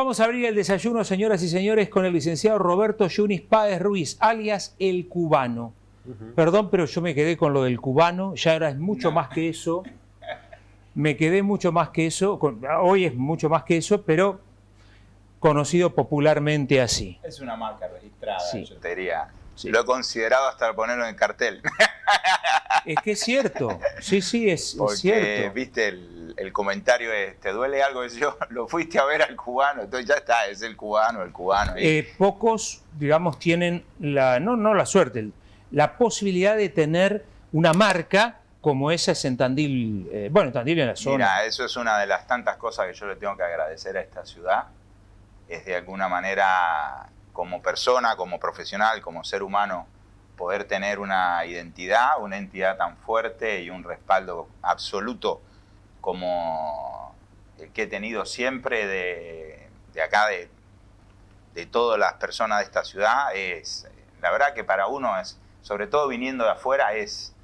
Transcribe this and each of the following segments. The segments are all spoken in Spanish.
Vamos a abrir el desayuno, señoras y señores, con el licenciado Roberto Yunis Páez Ruiz, alias El Cubano. Perdón, pero yo me quedé con lo del cubano, ya ahora es mucho más que eso. Me quedé mucho más que eso, hoy es mucho más que eso, pero conocido popularmente así. Es una marca registrada, Sí. yo te diría. Sí. Lo he considerado hasta ponerlo en el cartel. Es que es cierto, sí, es cierto. Viste, el comentario es, ¿te duele algo? Es yo, lo fuiste a ver al cubano, entonces ya está, es el cubano. Pocos, digamos, tienen no la suerte, la posibilidad de tener una marca como esa es en Tandil, en Tandil en la zona. Mira, eso es una de las tantas cosas que yo le tengo que agradecer a esta ciudad, es de alguna manera, como persona, como profesional, como ser humano, poder tener una identidad, una entidad tan fuerte y un respaldo absoluto como el que he tenido siempre de acá, de todas las personas de esta ciudad. La verdad que para uno, sobre todo viniendo de afuera, es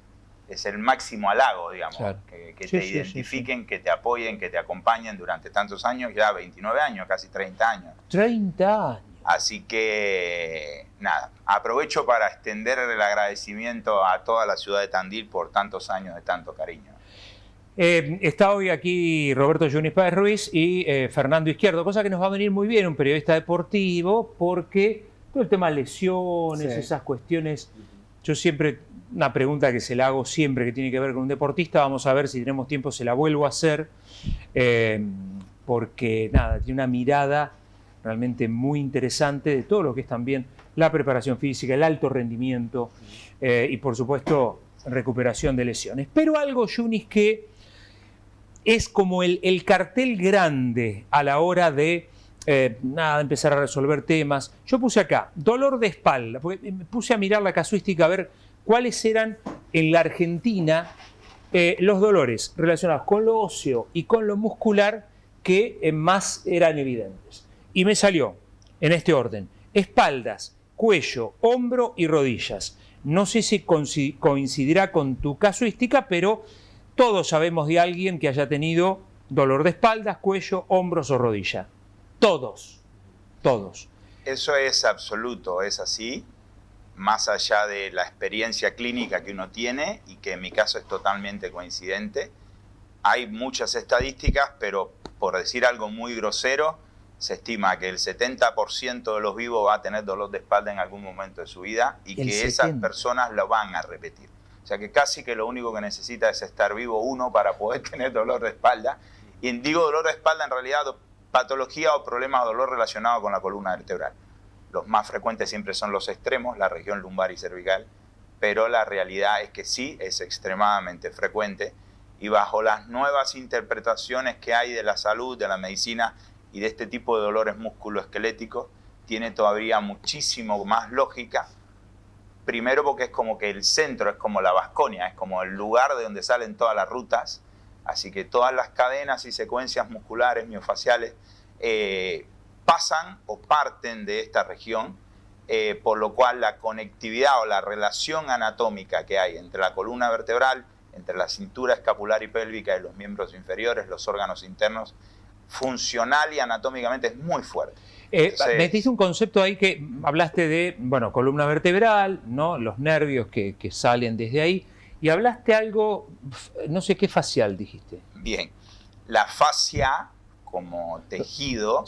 el máximo halago, digamos, claro. que te identifiquen, que te apoyen, que te acompañen durante tantos años, ya 29 años, casi 30 años. 30 años. Así que, nada, aprovecho para extender el agradecimiento a toda la ciudad de Tandil por tantos años de tanto cariño. Está hoy aquí Roberto Yunis Páez Ruiz y Fernando Izquierdo, cosa que nos va a venir muy bien, un periodista deportivo, porque todo el tema de lesiones, esas cuestiones, yo siempre, una pregunta que se la hago siempre que tiene que ver con un deportista, vamos a ver si tenemos tiempo, se la vuelvo a hacer, porque nada, tiene una mirada realmente muy interesante de todo lo que es también la preparación física, el alto rendimiento y por supuesto recuperación de lesiones. Pero algo, Yunis, que es como el cartel grande a la hora de empezar a resolver temas. Yo puse acá, dolor de espalda, porque me puse a mirar la casuística a ver cuáles eran en la Argentina los dolores relacionados con lo óseo y con lo muscular que más eran evidentes. Y me salió en este orden: espaldas, cuello, hombro y rodillas. No sé si coincidirá con tu casuística, pero todos sabemos de alguien que haya tenido dolor de espaldas, cuello, hombros o rodilla. Todos. Eso es absoluto, es así, más allá de la experiencia clínica que uno tiene y que en mi caso es totalmente coincidente. Hay muchas estadísticas, pero por decir algo muy grosero, se estima que el 70% de los vivos va a tener dolor de espalda en algún momento de su vida y que esas personas lo van a repetir. O sea que casi que lo único que necesita es estar vivo uno para poder tener dolor de espalda. Y digo dolor de espalda, en realidad patología o problemas de dolor relacionado con la columna vertebral. Los más frecuentes siempre son los extremos, la región lumbar y cervical, pero la realidad es que sí es extremadamente frecuente y bajo las nuevas interpretaciones que hay de la salud, de la medicina, y de este tipo de dolores musculoesqueléticos, tiene todavía muchísimo más lógica. Primero porque es como que el centro, es como la Vasconia, es como el lugar de donde salen todas las rutas, así que todas las cadenas y secuencias musculares, miofaciales, pasan o parten de esta región, por lo cual la conectividad o la relación anatómica que hay entre la columna vertebral, entre la cintura escapular y pélvica y los miembros inferiores, los órganos internos, funcional y anatómicamente es muy fuerte. Metiste un concepto ahí que hablaste de, columna vertebral, ¿no? Los nervios que salen desde ahí, y hablaste algo, no sé qué facial dijiste. Bien, la fascia como tejido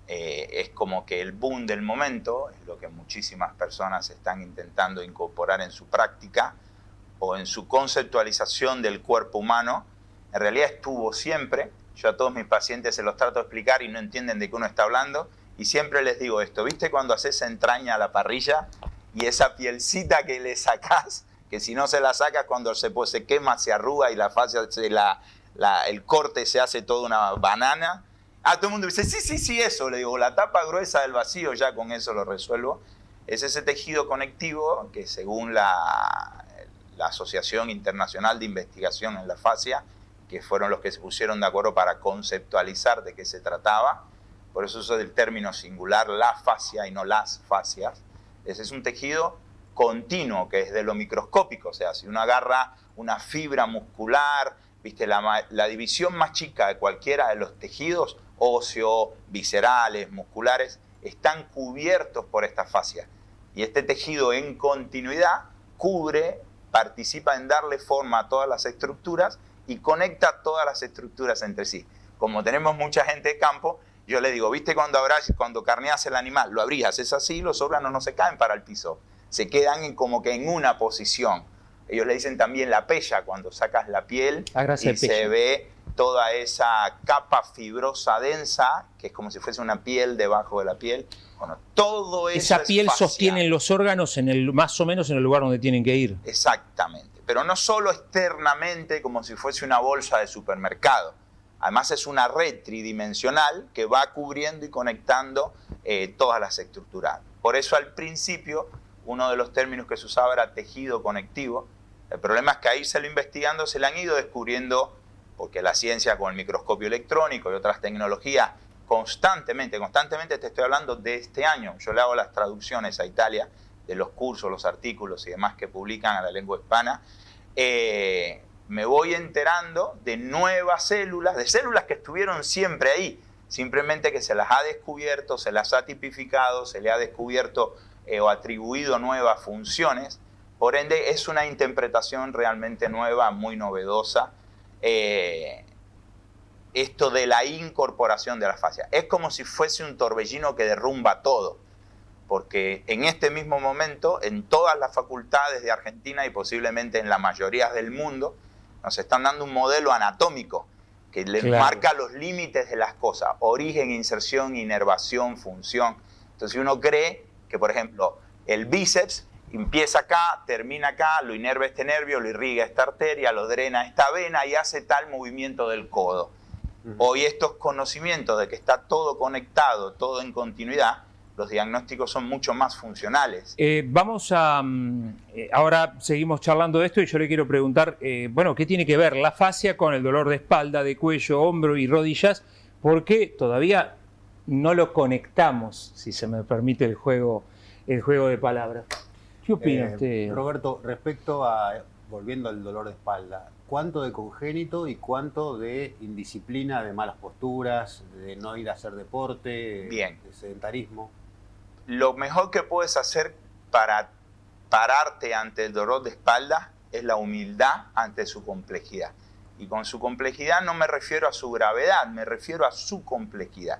es como que el boom del momento, es lo que muchísimas personas están intentando incorporar en su práctica o en su conceptualización del cuerpo humano. En realidad estuvo siempre. Yo a todos mis pacientes se los trato de explicar y no entienden de qué uno está hablando. Y siempre les digo esto: ¿viste cuando haces entraña a la parrilla y esa pielcita que le sacás, que si no se la sacas cuando se quema, se arruga y la fascia, el corte se hace toda una banana? Todo el mundo dice, sí, eso. Le digo, la tapa gruesa del vacío, ya con eso lo resuelvo. Es ese tejido conectivo que según la Asociación Internacional de Investigación en la Fascia, que fueron los que se pusieron de acuerdo para conceptualizar de qué se trataba, por eso uso del término singular la fascia y no las fascias. Ese es un tejido continuo que es de lo microscópico, o sea, si uno agarra una fibra muscular, ¿viste? La división más chica de cualquiera de los tejidos, óseo, viscerales, musculares, están cubiertos por esta fascia. Y este tejido en continuidad cubre, participa en darle forma a todas las estructuras y conecta todas las estructuras entre sí. Como tenemos mucha gente de campo, yo le digo, ¿viste cuando carneas el animal? Lo abrías, es así, los órganos no se caen para el piso, se quedan como que en una posición. Ellos le dicen también la pella, cuando sacas la piel y se ve toda esa capa fibrosa densa, que es como si fuese una piel debajo de la piel. Bueno, todo eso esa piel fascia. sostiene los órganos más o menos en el lugar donde tienen que ir. Exactamente, pero no solo externamente como si fuese una bolsa de supermercado. Además es una red tridimensional que va cubriendo y conectando todas las estructuras. Por eso al principio uno de los términos que se usaba era tejido conectivo. El problema es que a irse investigando se le han ido descubriendo, porque la ciencia con el microscopio electrónico y otras tecnologías constantemente te estoy hablando de este año. Yo le hago las traducciones a Italia de los cursos, los artículos y demás que publican a la lengua hispana. Me voy enterando de nuevas células, de células que estuvieron siempre ahí, simplemente que se las ha descubierto, se las ha tipificado, se le ha descubierto o atribuido nuevas funciones. Por ende, es una interpretación realmente nueva, muy novedosa. Esto de la incorporación de la fascia. Es como si fuese un torbellino que derrumba todo, porque en este mismo momento, en todas las facultades de Argentina y posiblemente en la mayoría del mundo, nos están dando un modelo anatómico que le marca los límites de las cosas, origen, inserción, inervación, función. Entonces uno cree que, por ejemplo, el bíceps empieza acá, termina acá, lo inerva este nervio, lo irriga esta arteria, lo drena esta vena y hace tal movimiento del codo. Hoy estos conocimientos de que está todo conectado, todo en continuidad, los diagnósticos son mucho más funcionales. Vamos a... ahora seguimos charlando de esto y yo le quiero preguntar, bueno, ¿qué tiene que ver la fascia con el dolor de espalda, de cuello, hombro y rodillas? Porque todavía no lo conectamos, si se me permite el juego de palabras. ¿Qué opina usted? Roberto, respecto a, volviendo al dolor de espalda, ¿cuánto de congénito y cuánto de indisciplina, de malas posturas, de no ir a hacer deporte, Bien. de sedentarismo? Lo mejor que puedes hacer para pararte ante el dolor de espalda es la humildad ante su complejidad. Y con su complejidad no me refiero a su gravedad, me refiero a su complejidad.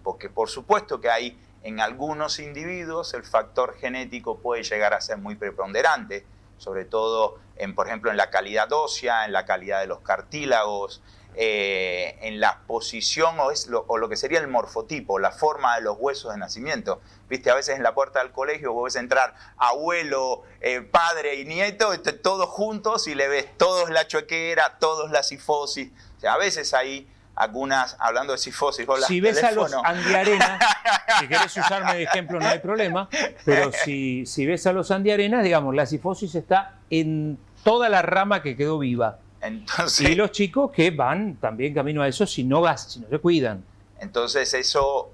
Porque por supuesto que hay en algunos individuos el factor genético puede llegar a ser muy preponderante, sobre todo, por ejemplo, en la calidad ósea, en la calidad de los cartílagos, en la posición o lo que sería el morfotipo, la forma de los huesos de nacimiento. Viste, a veces en la puerta del colegio vos ves entrar abuelo, padre y nieto, todos juntos y le ves todos la chuequera, todos la sifosis. O sea, a veces hay algunas, hablando de sifosis, si ves teléfono. A los andiarenas, si querés usarme de ejemplo no hay problema, pero si ves a los andiarenas, digamos, la sifosis está en toda la rama que quedó viva. Entonces, y los chicos que van también camino a eso si no se cuidan. Entonces eso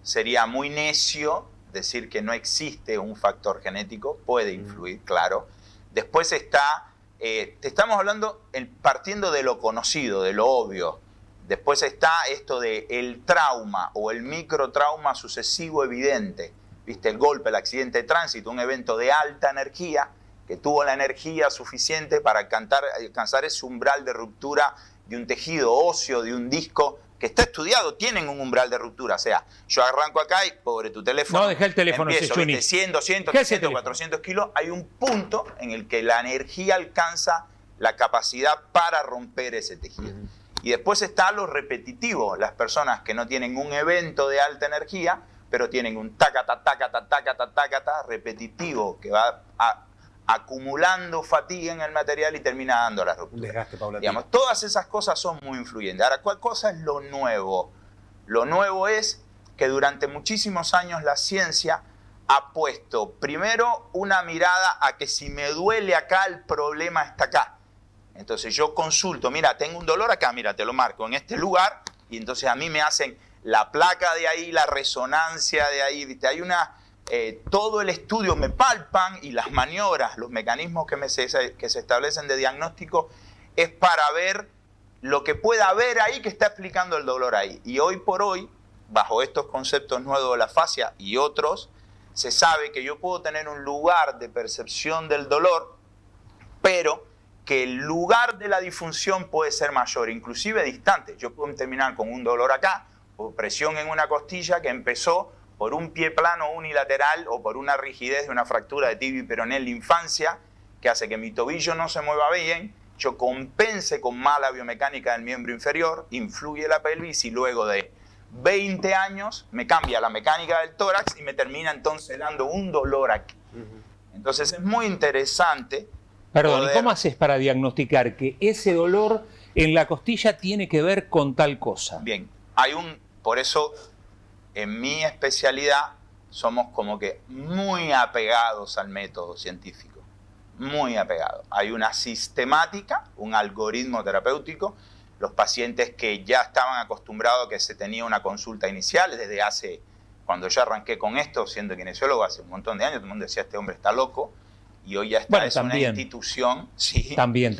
sería muy necio decir que no existe un factor genético, puede influir, claro. Después está, te estamos hablando partiendo de lo conocido, de lo obvio. Después está esto de el trauma o el microtrauma sucesivo evidente. ¿Viste? El golpe, el accidente de tránsito, un evento de alta energía que tuvo la energía suficiente para alcanzar ese umbral de ruptura de un tejido óseo, de un disco, que está estudiado, tienen un umbral de ruptura. O sea, yo arranco acá y, pobre tu teléfono, no, dejé el teléfono, empiezo, ¿viste? 100, 200, 300, 400 kilos, hay un punto en el que la energía alcanza la capacidad para romper ese tejido. Y después está lo repetitivo, las personas que no tienen un evento de alta energía, pero tienen un tacata, tacata, tacata, tacata repetitivo que va acumulando fatiga en el material y termina dando la ruptura. Un desgaste paulatino. Digamos, todas esas cosas son muy influyentes. Ahora, ¿cuál cosa es lo nuevo? Lo nuevo es que durante muchísimos años la ciencia ha puesto primero una mirada a que si me duele acá, el problema está acá. Entonces yo consulto, mira, tengo un dolor acá, mira, te lo marco en este lugar, y entonces a mí me hacen la placa de ahí, la resonancia de ahí, ¿viste? Hay todo el estudio me palpan y las maniobras, los mecanismos que se establecen de diagnóstico es para ver lo que pueda haber ahí que está explicando el dolor ahí. Y hoy por hoy, bajo estos conceptos nuevos de la fascia y otros, se sabe que yo puedo tener un lugar de percepción del dolor, pero que el lugar de la disfunción puede ser mayor, inclusive distante. Yo puedo terminar con un dolor acá, o presión en una costilla que empezó por un pie plano unilateral o por una rigidez de una fractura de tibia y peroné en la infancia, que hace que mi tobillo no se mueva bien, yo compense con mala biomecánica del miembro inferior, influye la pelvis y luego de 20 años me cambia la mecánica del tórax y me termina entonces dando un dolor aquí. Entonces es muy interesante. Perdón, ¿y cómo haces para diagnosticar que ese dolor en la costilla tiene que ver con tal cosa? Bien, por eso en mi especialidad somos como que muy apegados al método científico, muy apegados. Hay una sistemática, un algoritmo terapéutico. Los pacientes que ya estaban acostumbrados a que se tenía una consulta inicial, cuando yo arranqué con esto, siendo kinesiólogo hace un montón de años, todo el mundo decía, este hombre está loco. Y hoy ya está, bueno, es también, una institución. Sí, también.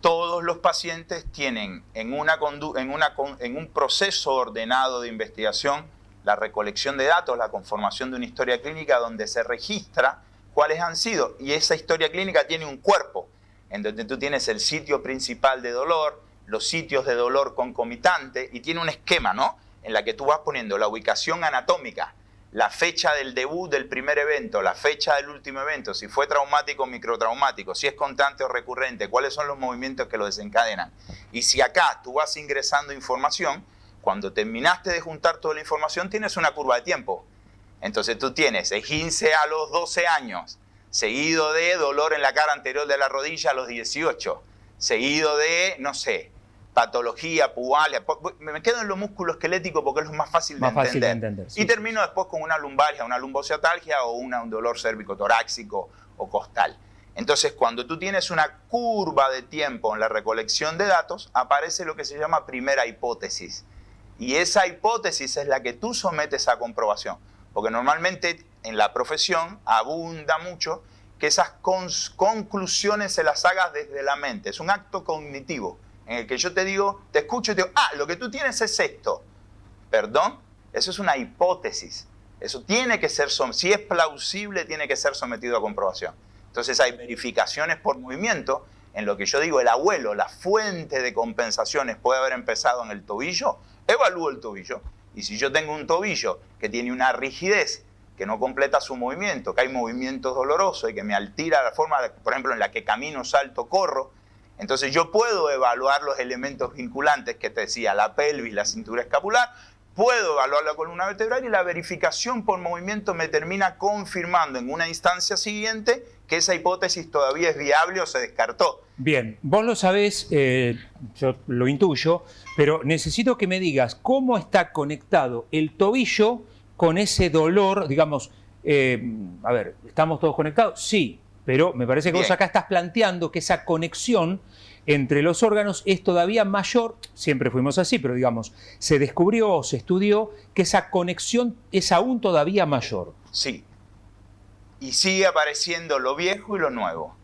Todos los pacientes tienen en un proceso ordenado de investigación la recolección de datos, la conformación de una historia clínica donde se registra cuáles han sido. Y esa historia clínica tiene un cuerpo, en donde tú tienes el sitio principal de dolor, los sitios de dolor concomitante, y tiene un esquema, ¿no? En la que tú vas poniendo la ubicación anatómica, la fecha del debut del primer evento, la fecha del último evento, si fue traumático o microtraumático, si es constante o recurrente, cuáles son los movimientos que lo desencadenan. Y si acá tú vas ingresando información, cuando terminaste de juntar toda la información tienes una curva de tiempo. Entonces tú tienes esguince a los 12 años, seguido de dolor en la cara anterior de la rodilla a los 18, seguido de, no sé, patología, pubalgia. Me quedo en lo musculoesquelético porque es lo más fácil de entender. Sí, y termino después con una lumbalgia, una lumbociatalgia o un dolor cérvico-torácico o costal. Entonces, cuando tú tienes una curva de tiempo en la recolección de datos, aparece lo que se llama primera hipótesis. Y esa hipótesis es la que tú sometes a comprobación. Porque normalmente en la profesión abunda mucho que esas conclusiones se las hagas desde la mente. Es un acto cognitivo en el que yo te digo, te escucho y te digo, lo que tú tienes es esto. ¿Perdón? Eso es una hipótesis. Eso tiene que ser, si es plausible, tiene que ser sometido a comprobación. Entonces hay verificaciones por movimiento en lo que yo digo, el abuelo, la fuente de compensaciones puede haber empezado en el tobillo, evalúo el tobillo. Y si yo tengo un tobillo que tiene una rigidez, que no completa su movimiento, que hay movimientos dolorosos y que me altera la forma, por ejemplo, en la que camino, salto, corro, entonces yo puedo evaluar los elementos vinculantes que te decía, la pelvis, la cintura escapular, puedo evaluar la columna vertebral y la verificación por movimiento me termina confirmando en una instancia siguiente que esa hipótesis todavía es viable o se descartó. Bien, vos lo sabés, yo lo intuyo, pero necesito que me digas cómo está conectado el tobillo con ese dolor, digamos, a ver, ¿estamos todos conectados? Sí. Pero me parece que vos acá estás planteando que esa conexión entre los órganos es todavía mayor, siempre fuimos así, pero digamos, se descubrió o se estudió que esa conexión es aún todavía mayor. Sí. Y sigue apareciendo lo viejo y lo nuevo.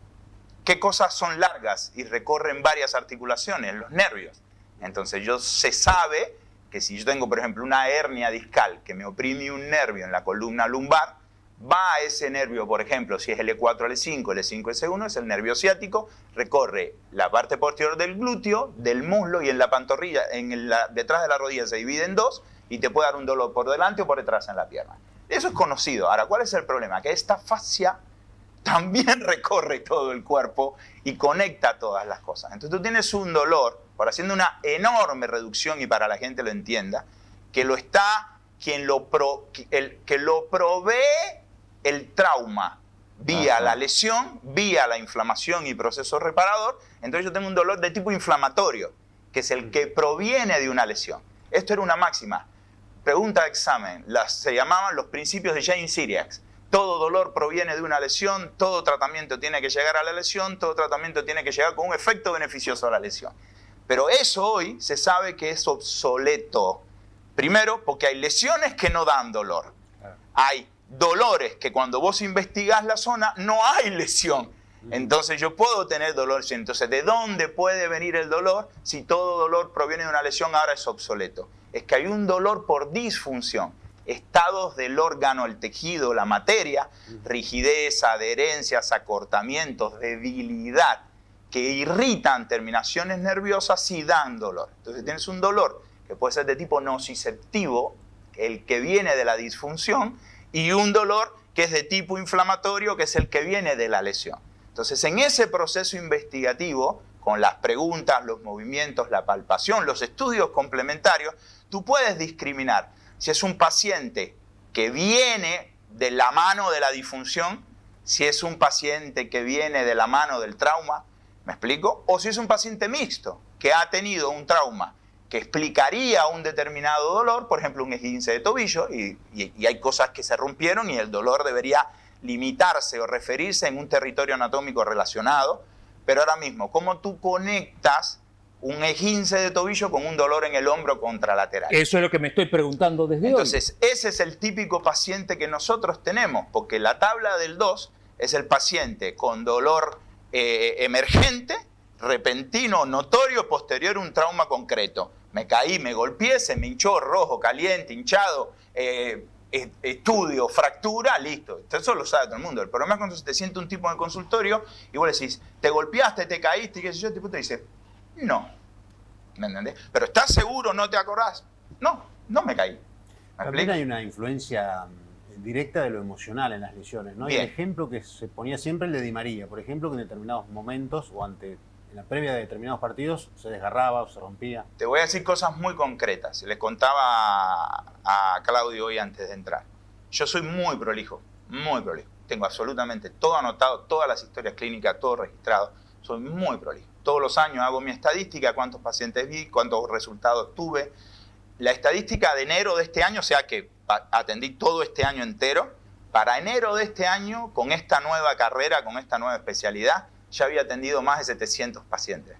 ¿Qué cosas son largas y recorren varias articulaciones? Los nervios. Entonces se sabe que si yo tengo, por ejemplo, una hernia discal que me oprime un nervio en la columna lumbar, va a ese nervio, por ejemplo, si es L4, L5, L5, S1, es el nervio ciático, recorre la parte posterior del glúteo, del muslo y en la pantorrilla, detrás de la rodilla se divide en dos y te puede dar un dolor por delante o por detrás en la pierna. Eso es conocido. Ahora, ¿cuál es el problema? Que esta fascia también recorre todo el cuerpo y conecta todas las cosas. Entonces tú tienes un dolor, por haciendo una enorme reducción y para la gente lo entienda, que lo está, que lo provee el trauma vía la lesión, vía la inflamación y proceso reparador. Entonces yo tengo un dolor de tipo inflamatorio, que es el que proviene de una lesión. Esto era una máxima. Pregunta de examen. Se llamaban los principios de James Siriax. Todo dolor proviene de una lesión, todo tratamiento tiene que llegar a la lesión, todo tratamiento tiene que llegar con un efecto beneficioso a la lesión. Pero eso hoy se sabe que es obsoleto. Primero, porque hay lesiones que no dan dolor. Hay dolores que cuando vos investigás la zona no hay lesión. Entonces yo puedo tener dolor. Entonces, ¿de dónde puede venir el dolor si todo dolor proviene de una lesión? Ahora es obsoleto. Es que hay un dolor por disfunción. Estados del órgano, el tejido, la materia, rigidez, adherencias, acortamientos, debilidad, que irritan terminaciones nerviosas y dan dolor. Entonces tienes un dolor que puede ser de tipo nociceptivo, el que viene de la disfunción, y un dolor que es de tipo inflamatorio, que es el que viene de la lesión. Entonces, en ese proceso investigativo, con las preguntas, los movimientos, la palpación, los estudios complementarios, tú puedes discriminar si es un paciente que viene de la mano de la disfunción, si es un paciente que viene de la mano del trauma, ¿me explico? O si es un paciente mixto, que ha tenido un trauma que explicaría un determinado dolor, por ejemplo, un esguince de tobillo, y hay cosas que se rompieron y el dolor debería limitarse o referirse en un territorio anatómico relacionado. Pero ahora mismo, ¿cómo tú conectas un esguince de tobillo con un dolor en el hombro contralateral? Eso es lo que me estoy preguntando desde hoy. Entonces, ese es el típico paciente que nosotros tenemos, porque la tabla del 2 es el paciente con dolor emergente, repentino, notorio, posterior a un trauma concreto. Me caí, me golpeé, se me hinchó, rojo, caliente, hinchado, estudio, fractura, listo. Eso lo sabe todo el mundo. El problema es cuando se te siente un tipo en el consultorio y vos le decís, te golpeaste, te caíste, y qué sé yo, el tipo te dice, no. ¿Me entendés? Pero ¿estás seguro? ¿No te acordás? No, no me caí. También hay una influencia directa de lo emocional en las lesiones, ¿no? Y el ejemplo que se ponía siempre el de Di María, por ejemplo, que en determinados momentos o en la previa de determinados partidos se desgarraba o se rompía. Te voy a decir cosas muy concretas. Le contaba a Claudio hoy antes de entrar. Yo soy muy prolijo, muy prolijo. Tengo absolutamente todo anotado, todas las historias clínicas, todo registrado. Soy muy prolijo. Todos los años hago mi estadística, cuántos pacientes vi, cuántos resultados tuve. La estadística de enero de este año, o sea que atendí todo este año entero, para enero de este año, con esta nueva carrera, con esta nueva especialidad, ya había atendido más de 700 pacientes,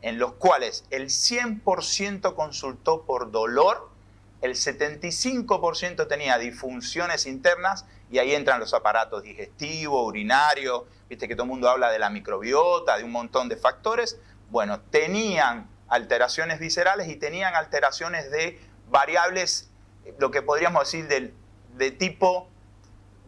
en los cuales el 100% consultó por dolor, el 75% tenía disfunciones internas, y ahí entran los aparatos digestivos, urinarios, viste que todo el mundo habla de la microbiota, de un montón de factores. Bueno, tenían alteraciones viscerales y tenían alteraciones de variables, lo que podríamos decir de tipo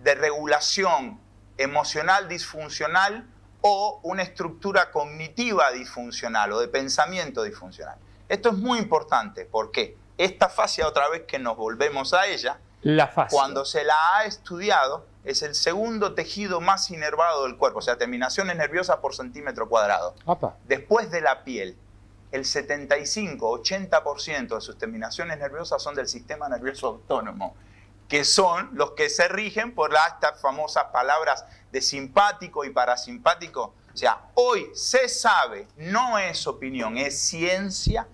de regulación emocional disfuncional o una estructura cognitiva disfuncional o de pensamiento disfuncional. Esto es muy importante porque esta fascia, otra vez que nos volvemos a ella, la fascia, cuando se la ha estudiado, es el segundo tejido más inervado del cuerpo, o sea, terminaciones nerviosas por centímetro cuadrado. Opa. Después de la piel, el 75-80% de sus terminaciones nerviosas son del sistema nervioso autónomo, que son los que se rigen por estas famosas palabras de simpático y parasimpático. O sea, hoy se sabe, no es opinión, es ciencia,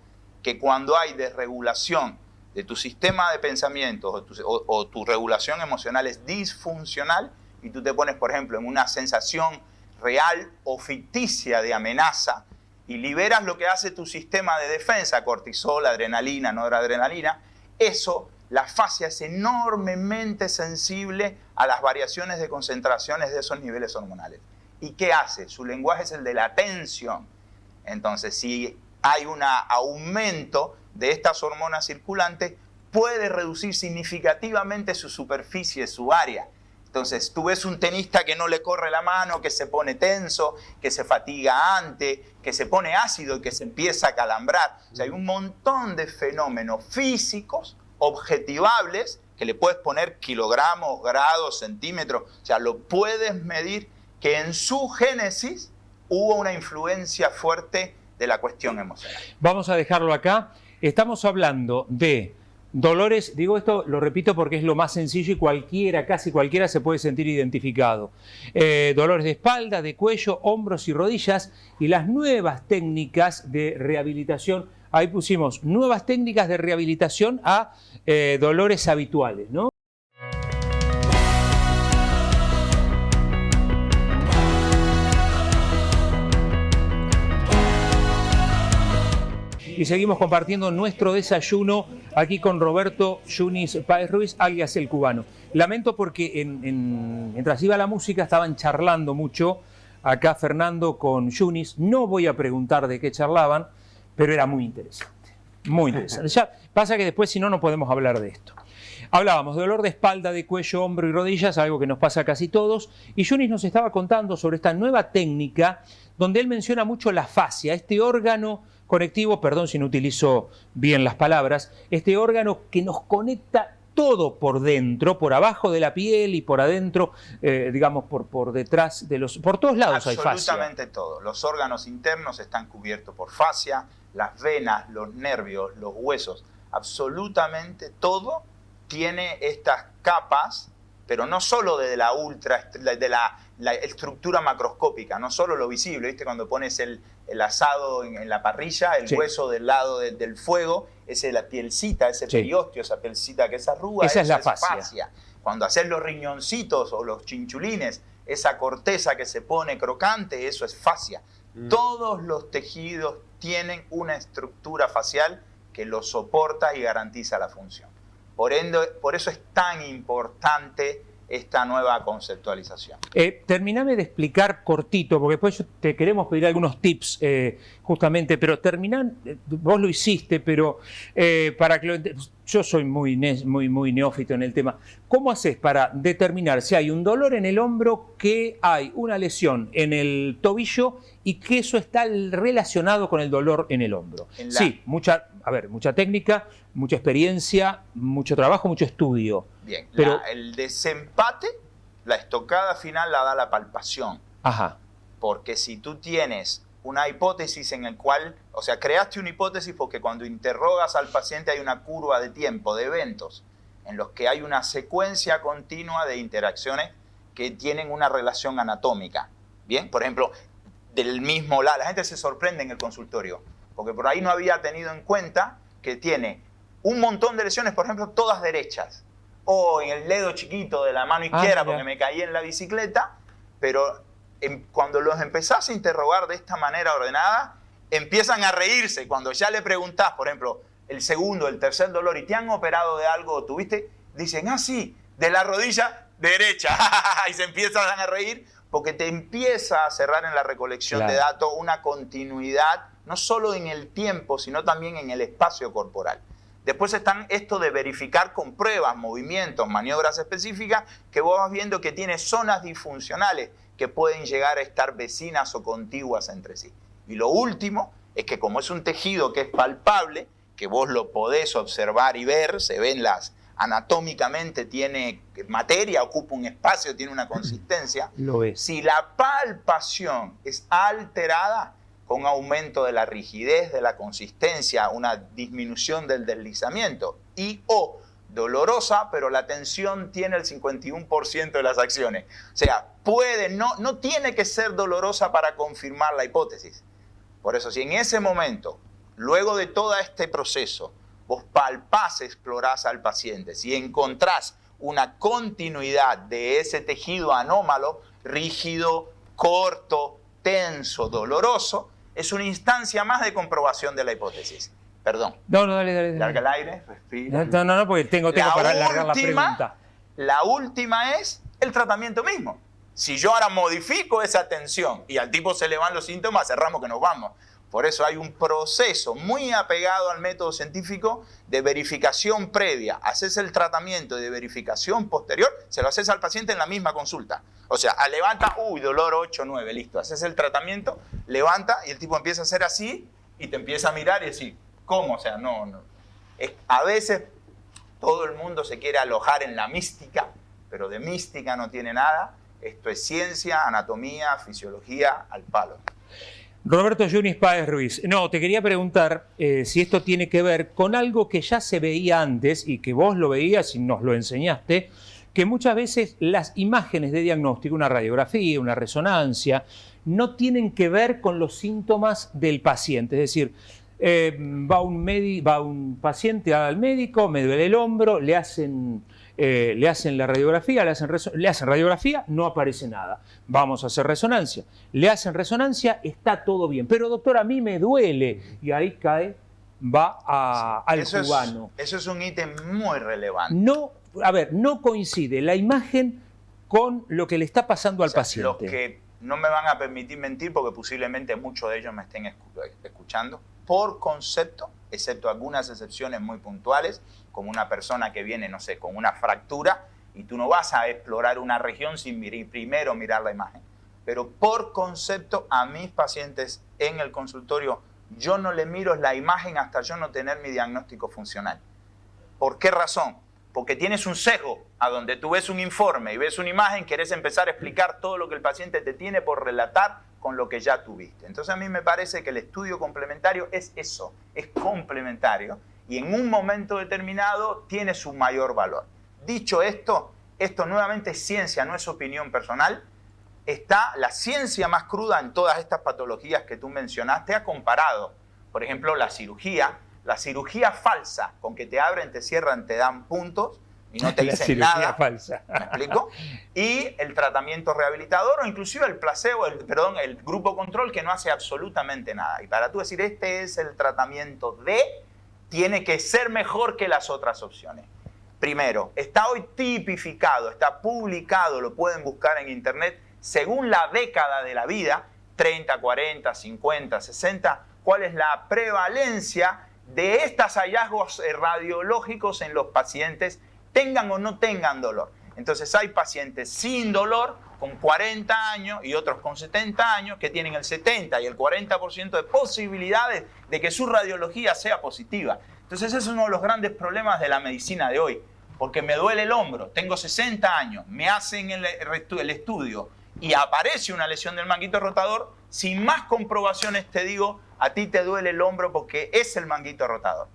que cuando hay desregulación de tu sistema de pensamientos o tu regulación emocional es disfuncional y tú te pones, por ejemplo, en una sensación real o ficticia de amenaza y liberas lo que hace tu sistema de defensa, cortisol, adrenalina, noradrenalina, eso, la fascia es enormemente sensible a las variaciones de concentraciones de esos niveles hormonales. ¿Y qué hace? Su lenguaje es el de la tensión. Entonces, si hay un aumento de estas hormonas circulantes, puede reducir significativamente su superficie, su área. Entonces, tú ves un tenista que no le corre la mano, que se pone tenso, que se fatiga antes, que se pone ácido y que se empieza a calambrar. O sea, hay un montón de fenómenos físicos objetivables que le puedes poner kilogramos, grados, centímetros. O sea, lo puedes medir que en su génesis hubo una influencia fuerte de la cuestión emocional. Vamos a dejarlo acá. Estamos hablando de dolores, digo esto, lo repito porque es lo más sencillo y cualquiera, casi cualquiera se puede sentir identificado. Dolores de espalda, de cuello, hombros y rodillas y las nuevas técnicas de rehabilitación. Ahí pusimos nuevas técnicas de rehabilitación a dolores habituales, ¿no? Y seguimos compartiendo nuestro desayuno aquí con Roberto Yunis Páez Ruiz, alias El Cubano. Lamento porque mientras iba la música estaban charlando mucho acá Fernando con Yunis. No voy a preguntar de qué charlaban, pero era muy interesante. Muy interesante. Ya pasa que después, si no, no podemos hablar de esto. Hablábamos de dolor de espalda, de cuello, hombro y rodillas, algo que nos pasa a casi todos. Y Yunis nos estaba contando sobre esta nueva técnica donde él menciona mucho la fascia, este órgano conectivo, perdón si no utilizo bien las palabras, este órgano que nos conecta todo por dentro, por abajo de la piel y por adentro, digamos, por detrás de los... Por todos lados hay fascia. Absolutamente todo. Los órganos internos están cubiertos por fascia, las venas, los nervios, los huesos, absolutamente todo tiene estas capas, pero no solo de la la estructura macroscópica, no solo lo visible, ¿viste? Cuando pones el asado en la parrilla, el hueso del lado del fuego, esa es la pielcita, ese periósteo, esa pielcita que es arruga, esa es la fascia. Cuando haces los riñoncitos o los chinchulines, esa corteza que se pone crocante, eso es fascia. Todos los tejidos tienen una estructura facial que lo soporta y garantiza la función. Por eso es tan importante esta nueva conceptualización. Terminame de explicar cortito, porque después te queremos pedir algunos tips, justamente, pero vos lo hiciste, pero para que yo soy muy neófito en el tema. ¿Cómo haces para determinar si hay un dolor en el hombro, que hay una lesión en el tobillo y que eso está relacionado con el dolor en el hombro? Sí, mucha técnica, mucha experiencia, mucho trabajo, mucho estudio. Bien, pero el desempate, la estocada final la da la palpación. Ajá. Porque si tú tienes una hipótesis en el cual, o sea, creaste una hipótesis porque cuando interrogas al paciente hay una curva de tiempo, de eventos, en los que hay una secuencia continua de interacciones que tienen una relación anatómica. Bien, por ejemplo, del mismo lado, la gente se sorprende en el consultorio, porque por ahí no había tenido en cuenta que tiene un montón de lesiones, por ejemplo, todas derechas, o en el dedo chiquito de la mano izquierda porque me caí en la bicicleta, pero cuando los empezás a interrogar de esta manera ordenada, empiezan a reírse. Cuando ya le preguntás, por ejemplo, el segundo, el tercer dolor, y te han operado de algo, ¿tuviste? Dicen, sí, de la rodilla derecha, y se empiezan a reír porque te empieza a cerrar en la recolección de datos una continuidad, no solo en el tiempo, sino también en el espacio corporal. Después están esto de verificar con pruebas, movimientos, maniobras específicas, que vos vas viendo que tiene zonas disfuncionales que pueden llegar a estar vecinas o contiguas entre sí. Y lo último es que como es un tejido que es palpable, que vos lo podés observar y ver, se ven anatómicamente tiene materia, ocupa un espacio, tiene una consistencia. Lo es. Si la palpación es alterada, con aumento de la rigidez, de la consistencia, una disminución del deslizamiento o dolorosa, pero la tensión tiene el 51% de las acciones. O sea, no tiene que ser dolorosa para confirmar la hipótesis. Por eso, si en ese momento, luego de todo este proceso, vos palpás, explorás al paciente, si encontrás una continuidad de ese tejido anómalo, rígido, corto, tenso, doloroso, es una instancia más de comprobación de la hipótesis. Perdón. No, dale. Larga el aire, respira. No, porque tengo para alargar la pregunta. La última es el tratamiento mismo. Si yo ahora modifico esa tensión y al tipo se le van los síntomas, cerramos que nos vamos. Por eso hay un proceso muy apegado al método científico de verificación previa. Haces el tratamiento y de verificación posterior, se lo haces al paciente en la misma consulta. O sea, levanta, dolor 8, 9, listo. Haces el tratamiento, levanta y el tipo empieza a hacer así y te empieza a mirar y decir, ¿cómo? O sea, no. A veces todo el mundo se quiere alojar en la mística, pero de mística no tiene nada. Esto es ciencia, anatomía, fisiología al palo. Roberto Yunis Páez Ruiz. No, te quería preguntar si esto tiene que ver con algo que ya se veía antes y que vos lo veías y nos lo enseñaste, que muchas veces las imágenes de diagnóstico, una radiografía, una resonancia, no tienen que ver con los síntomas del paciente. Es decir, va un paciente al médico, me duele el hombro, le hacen la radiografía, le hacen radiografía, no aparece nada. Vamos a hacer resonancia. Le hacen resonancia, está todo bien. Pero doctor, a mí me duele. Y ahí va al cubano. Eso es un ítem muy relevante. No coincide la imagen con lo que le está pasando al paciente. Los que no me van a permitir mentir porque posiblemente muchos de ellos me estén escuchando. Por concepto, excepto algunas excepciones muy puntuales, como una persona que viene, no sé, con una fractura, y tú no vas a explorar una región sin primero mirar la imagen. Pero por concepto, a mis pacientes en el consultorio, yo no le miro la imagen hasta yo no tener mi diagnóstico funcional. ¿Por qué razón? Porque tienes un sesgo a donde tú ves un informe y ves una imagen, querés empezar a explicar todo lo que el paciente te tiene por relatar con lo que ya tuviste. Entonces a mí me parece que el estudio complementario es eso, es complementario y en un momento determinado tiene su mayor valor. Dicho esto, esto nuevamente es ciencia, no es opinión personal. Está la ciencia más cruda en todas estas patologías que tú mencionaste, ha comparado, por ejemplo, la cirugía falsa, con que te abren, te cierran, te dan puntos y no te dicen nada. Falsa. ¿Me explico? Y el tratamiento rehabilitador o inclusive el placebo, el grupo control que no hace absolutamente nada. Y para tú decir, este es el tratamiento tiene que ser mejor que las otras opciones. Primero, está hoy tipificado, está publicado, lo pueden buscar en internet, según la década de la vida, 30, 40, 50, 60, cuál es la prevalencia de estos hallazgos radiológicos en los pacientes, tengan o no tengan dolor. Entonces hay pacientes sin dolor con 40 años y otros con 70 años que tienen el 70 y el 40% de posibilidades de que su radiología sea positiva. Entonces ese es uno de los grandes problemas de la medicina de hoy, porque me duele el hombro, tengo 60 años, me hacen el estudio y aparece una lesión del manguito rotador, sin más comprobaciones te digo, a ti te duele el hombro porque es el manguito rotador.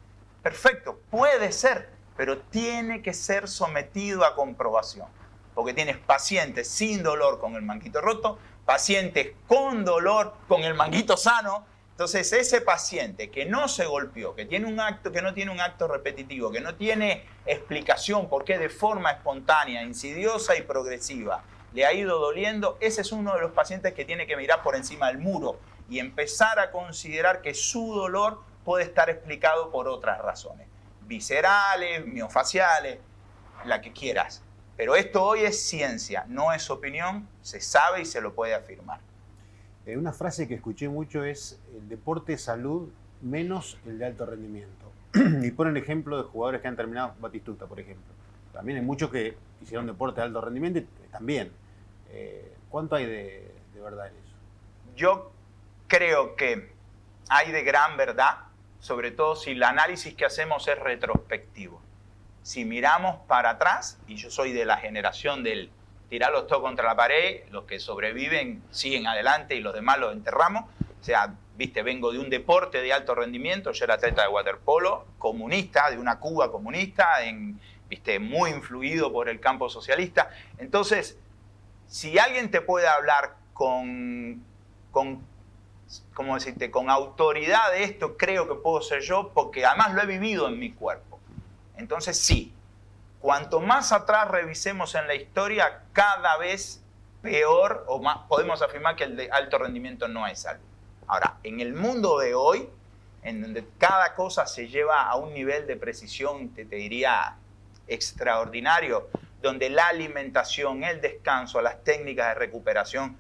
Perfecto, puede ser, pero tiene que ser sometido a comprobación. Porque tienes pacientes sin dolor con el manguito roto, pacientes con dolor con el manguito sano. Entonces ese paciente que no se golpeó, que tiene un acto, que no tiene un acto repetitivo, que no tiene explicación por qué de forma espontánea, insidiosa y progresiva le ha ido doliendo, ese es uno de los pacientes que tiene que mirar por encima del muro y empezar a considerar que su dolor puede estar explicado por otras razones, viscerales, miofaciales, la que quieras. Pero esto hoy es ciencia, no es opinión, se sabe y se lo puede afirmar. Una frase que escuché mucho es: el deporte es salud menos el de alto rendimiento. Y ponen ejemplo de jugadores que han terminado, Batistuta, por ejemplo. También hay muchos que hicieron deporte de alto rendimiento y también. ¿Cuánto hay de verdad en eso? Yo creo que hay de gran verdad, sobre todo si el análisis que hacemos es retrospectivo. Si miramos para atrás, y yo soy de la generación del tirarlos todos contra la pared, los que sobreviven siguen adelante y los demás los enterramos. O sea, viste, vengo de un deporte de alto rendimiento, yo era atleta de waterpolo, comunista, de una Cuba comunista, viste, muy influido por el campo socialista. Entonces, si alguien te puede hablar ¿cómo decirte?, con autoridad de esto, creo que puedo ser yo, porque además lo he vivido en mi cuerpo. Entonces sí, cuanto más atrás revisemos en la historia, cada vez peor o más podemos afirmar que el de alto rendimiento no es salud. Ahora, en el mundo de hoy, en donde cada cosa se lleva a un nivel de precisión, te diría, extraordinario, donde la alimentación, el descanso, las técnicas de recuperación,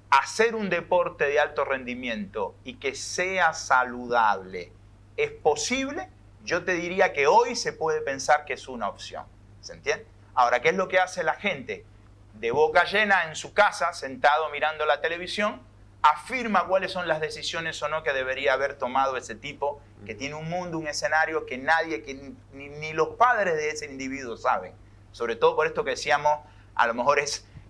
hacer un deporte de alto rendimiento y que sea saludable es posible, yo te diría que hoy se puede pensar que es una opción. ¿Se entiende? Ahora, ¿qué es lo que hace la gente? De boca llena en su casa, sentado mirando la televisión, afirma cuáles son las decisiones o no que debería haber tomado ese tipo, que tiene un mundo, un escenario que nadie, que ni los padres de ese individuo saben. Sobre todo por esto que decíamos, a lo mejor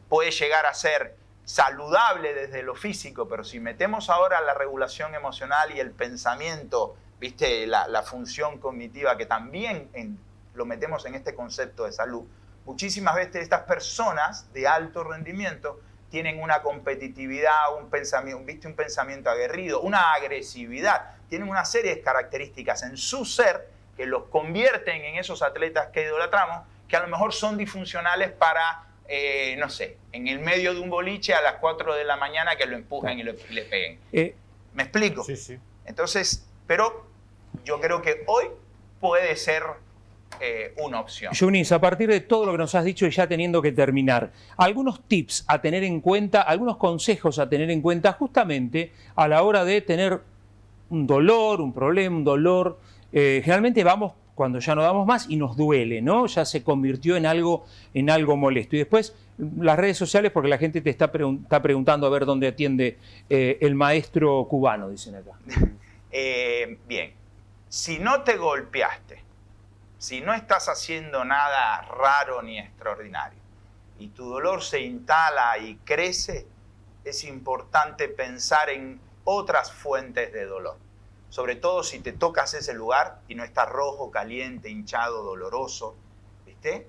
puede llegar a ser saludable desde lo físico, pero si metemos ahora la regulación emocional y el pensamiento, viste, la función cognitiva, que también lo metemos en este concepto de salud, muchísimas veces estas personas de alto rendimiento tienen una competitividad, un pensamiento aguerrido, una agresividad, tienen una serie de características en su ser que los convierten en esos atletas que idolatramos, que a lo mejor son disfuncionales para, no sé, en el medio de un boliche a las 4 de la mañana que lo empujan y le peguen. ¿Me explico? Sí, sí. Entonces, pero yo creo que hoy puede ser una opción. Yunis, a partir de todo lo que nos has dicho y ya teniendo que terminar, algunos tips a tener en cuenta, algunos consejos a tener en cuenta justamente a la hora de tener un dolor, un problema, un dolor. Generalmente vamos cuando ya no damos más y nos duele, ¿no? Ya se convirtió en algo molesto. Y después las redes sociales, porque la gente te está preguntando a ver dónde atiende el maestro cubano, dicen acá. Bien, si no te golpeaste, si no estás haciendo nada raro ni extraordinario y tu dolor se instala y crece, es importante pensar en otras fuentes de dolor. Sobre todo si te tocas ese lugar y no está rojo, caliente, hinchado, doloroso, ¿viste?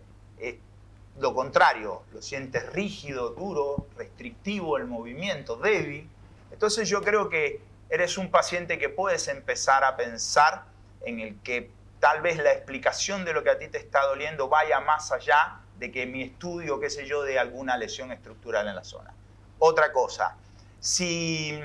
Lo contrario, lo sientes rígido, duro, restrictivo el movimiento, débil. Entonces yo creo que eres un paciente que puedes empezar a pensar en el que tal vez la explicación de lo que a ti te está doliendo vaya más allá de que mi estudio, qué sé yo, de alguna lesión estructural en la zona. Otra cosa, si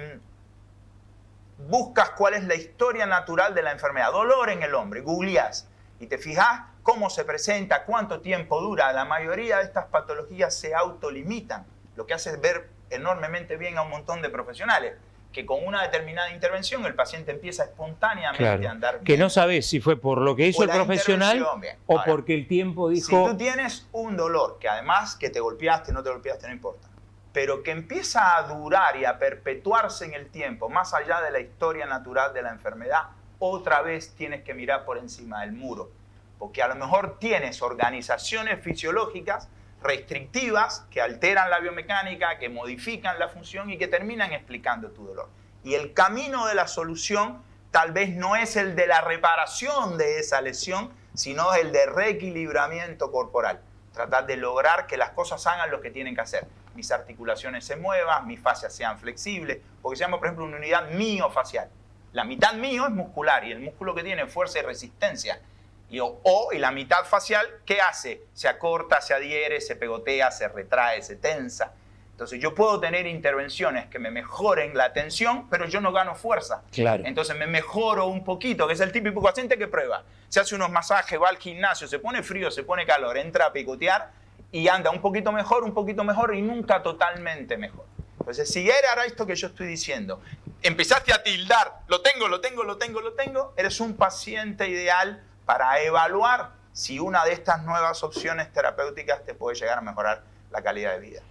buscas cuál es la historia natural de la enfermedad, dolor en el hombre, googleás y te fijas cómo se presenta, cuánto tiempo dura, la mayoría de estas patologías se autolimitan, lo que hace es ver enormemente bien a un montón de profesionales, que con una determinada intervención el paciente empieza espontáneamente a andar bien. Que no sabes si fue por lo que hizo el profesional o ahora, porque el tiempo dijo... Si tú tienes un dolor, que además que te golpeaste, no te golpeaste, no importa, pero que empieza a durar y a perpetuarse en el tiempo, más allá de la historia natural de la enfermedad, otra vez tienes que mirar por encima del muro. Porque a lo mejor tienes organizaciones fisiológicas restrictivas que alteran la biomecánica, que modifican la función y que terminan explicando tu dolor. Y el camino de la solución tal vez no es el de la reparación de esa lesión, sino el de reequilibramiento corporal. Tratar de lograr que las cosas hagan lo que tienen que hacer. Mis articulaciones se muevan, mis fascias sean flexibles, porque se llama, por ejemplo, una unidad miofacial. La mitad mio es muscular y el músculo que tiene fuerza y resistencia. Y la mitad facial, ¿qué hace? Se acorta, se adhiere, se pegotea, se retrae, se tensa. Entonces yo puedo tener intervenciones que me mejoren la tensión, pero yo no gano fuerza. Claro. Entonces me mejoro un poquito, que es el típico paciente que prueba. Se hace unos masajes, va al gimnasio, se pone frío, se pone calor, entra a picotear y anda un poquito mejor y nunca totalmente mejor. Entonces si era esto que yo estoy diciendo, empezaste a tildar, lo tengo, eres un paciente ideal para evaluar si una de estas nuevas opciones terapéuticas te puede llegar a mejorar la calidad de vida.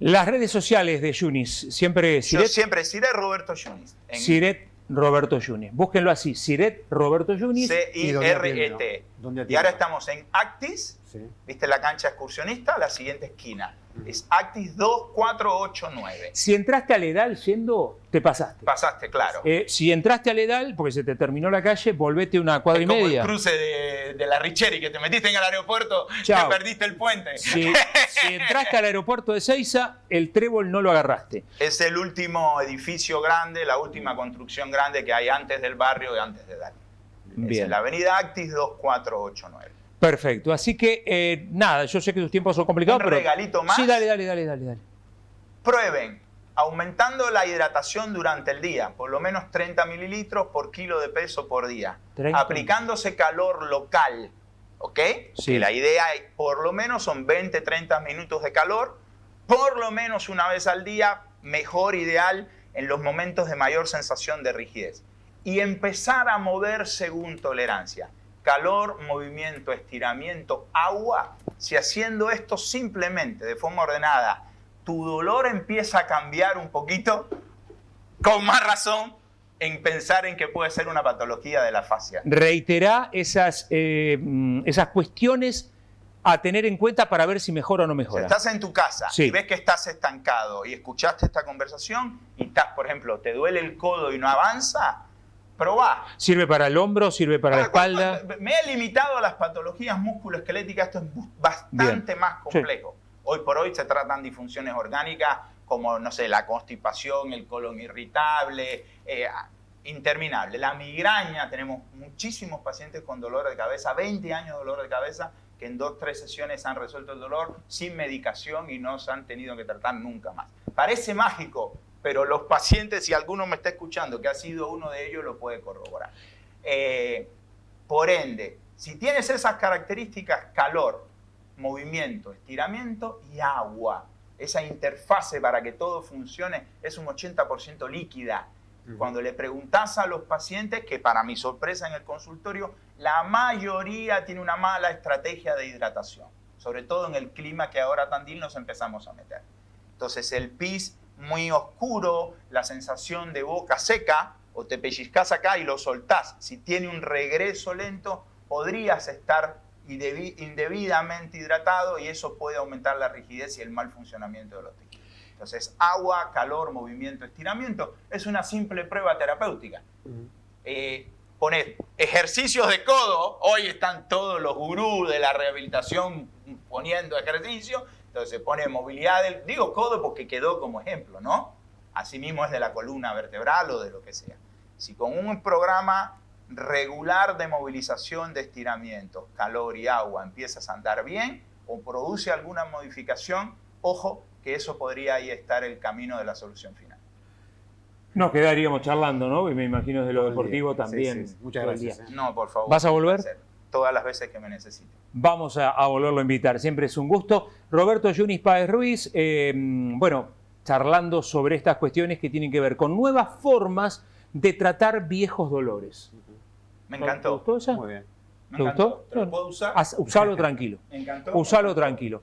Las redes sociales de Yunis, siempre Siret. Yo siempre Siret Roberto Yunis. Siret Roberto Yunis. Búsquenlo así, Siret Roberto Yunis. C-I-R-E-T. Y ahora estamos en Actis, Sí. ¿viste la cancha excursionista? La siguiente esquina. Es Actis 2489. Si entraste al EDAL yendo, te pasaste. Pasaste, claro. Si entraste al EDAL, porque se te terminó la calle, volvete una cuadra y como media. el cruce de la Richeri, que te metiste en el aeropuerto, Chao. te perdiste el puente. Si entraste al aeropuerto de Seiza, el trébol no lo agarraste. Es el último edificio grande, la última construcción grande que hay antes del barrio y antes de Dali. Bien. Es la avenida Actis 2489. Perfecto. Así que, nada, yo sé que tus tiempos son complicados, Un pero... regalito más. Sí, dale. Prueben, aumentando la hidratación durante el día, por lo menos 30 mililitros por kilo de peso por día. 30. Aplicándose calor local, ¿ok? Sí. Que la idea por lo menos son 20-30 minutos de calor, por lo menos una vez al día, mejor, ideal, en los momentos de mayor sensación de rigidez. Y empezar a mover según tolerancia. Calor, movimiento, estiramiento, agua. Si haciendo esto simplemente, de forma ordenada, tu dolor empieza a cambiar un poquito, con más razón en pensar en que puede ser una patología de la fascia. Reiterá esas cuestiones a tener en cuenta para ver si mejora o no Si mejora. estás en tu casa Sí. y ves que estás estancado y escuchaste esta conversación y estás, por ejemplo, te duele el codo y no avanza, probá. Sirve para el hombro, sirve para la espalda. Me he limitado a las patologías musculoesqueléticas, esto es bastante Bien. más complejo. Hoy por hoy se tratan disfunciones orgánicas como, no sé, la constipación, el colon irritable, interminable. La migraña, tenemos muchísimos pacientes con dolor de cabeza, 20 años de dolor de cabeza, que en 2-3 sesiones han resuelto el dolor sin medicación y no se han tenido que tratar nunca más. Parece mágico, pero los pacientes, si alguno me está escuchando que ha sido uno de ellos, lo puede corroborar. Por ende, Si tienes esas características, calor, movimiento, estiramiento y agua, esa interfase para que todo funcione es un 80% líquida. Cuando le preguntás a los pacientes, que para mi sorpresa en el consultorio, la mayoría tiene una mala estrategia de hidratación, sobre todo en el clima que ahora Tandil nos empezamos a meter. Entonces el pis muy oscuro, la sensación de boca seca, o te pellizcás acá y lo soltás. Si tiene un regreso lento, podrías estar indebidamente hidratado y eso puede aumentar la rigidez y el mal funcionamiento de los tejidos. Entonces, agua, calor, movimiento, estiramiento es una simple prueba terapéutica. Poned ejercicios de codo, hoy están todos los gurús de la rehabilitación poniendo ejercicio, entonces se pone movilidad del, digo codo porque quedó como ejemplo, ¿no? Asimismo es de la columna vertebral o de lo que sea. Si con un programa regular de movilización, de estiramiento, calor y agua empiezas a andar bien o produce alguna modificación, ojo que eso podría ahí estar el camino de la solución final. Nos quedaríamos charlando, ¿no? Y me imagino de lo deportivo también. Sí. Muchas gracias. No, por favor. ¿Vas a volver? Todas las veces que me necesiten. Vamos a volverlo a invitar, siempre es un gusto. Roberto Yunis Páez Ruiz, bueno, charlando sobre estas cuestiones que tienen que ver con nuevas formas de tratar viejos dolores. Me encantó. ¿Te gustó esa? Muy bien. Me ¿Te encantó. gustó? ¿Te lo puedo usar? Usalo tranquilo. Me encantó. Usalo tranquilo.